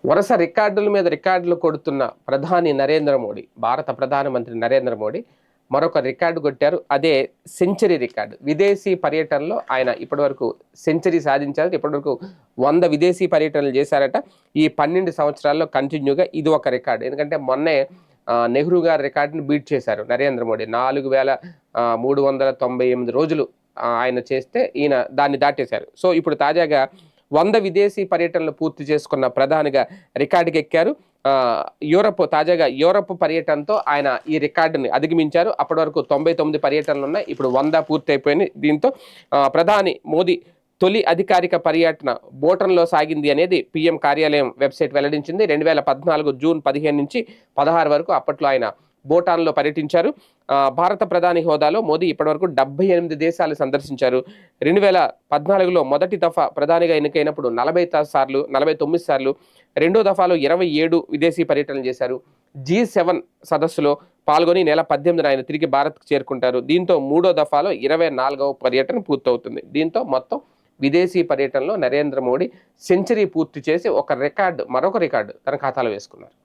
వరుస రికార్డుల మీద రికార్డులు కొడుతున్న ప్రధాని నరేంద్ర మోడీ, భారత ప్రధానమంత్రి నరేంద్ర మోడీ మరొక రికార్డు కొట్టారు. అదే సెంచరీ రికార్డు. విదేశీ పర్యటనలో ఆయన ఇప్పటివరకు సెంచరీ సాధించారు. ఇప్పటివరకు 100 విదేశీ పర్యటనలు చేశారట. ఈ 12 సంవత్సరాల్లో కంటిన్యూగా ఇది ఒక రికార్డు. ఎందుకంటే మొన్నే నెహ్రూ గారి రికార్డుని బీట్ చేశారు నరేంద్ర మోడీ. 4398 రోజులు ఆయన చేస్తే ఈయన దాన్ని దాటేశారు. సో ఇప్పుడు తాజాగా 100 విదేశీ పర్యటనలు పూర్తి చేసుకున్న ప్రధానిగా రికార్డుకి ఎక్కారు. తాజాగా యూరప్ పర్యటనతో ఆయన ఈ రికార్డుని అధిగమించారు. అప్పటి వరకు 99 పర్యటనలు ఉన్నాయి. ఇప్పుడు 100 పూర్తి అయిపోయినాయి. దీంతో ప్రధాని మోదీ తొలి అధికారిక పర్యటన భూటన్లో సాగింది అనేది పీఎం కార్యాలయం వెబ్సైట్ వెల్లడించింది. 2014 జూన్ 15 నుంచి 16 వరకు అప్పట్లో ఆయన భూటాన్లో పర్యటించారు. భారత ప్రధాని హోదాలో మోదీ ఇప్పటివరకు 78 దేశాలు సందర్శించారు. 2014లో మొదటి దఫా ప్రధానిగా ఎన్నికైనప్పుడు 49 సార్లు, రెండో దఫాలో 27 విదేశీ పర్యటనలు చేశారు. G7 సదస్సులో పాల్గొని నెల 18న ఆయన తిరిగి భారత్కు చేరుకుంటారు. దీంతో మూడో దఫాలో 24వ పర్యటన పూర్తవుతుంది. దీంతో మొత్తం విదేశీ పర్యటనలో నరేంద్ర మోడీ సెంచరీ పూర్తి చేసి మరొక రికార్డు తన ఖాతాలో వేసుకున్నారు.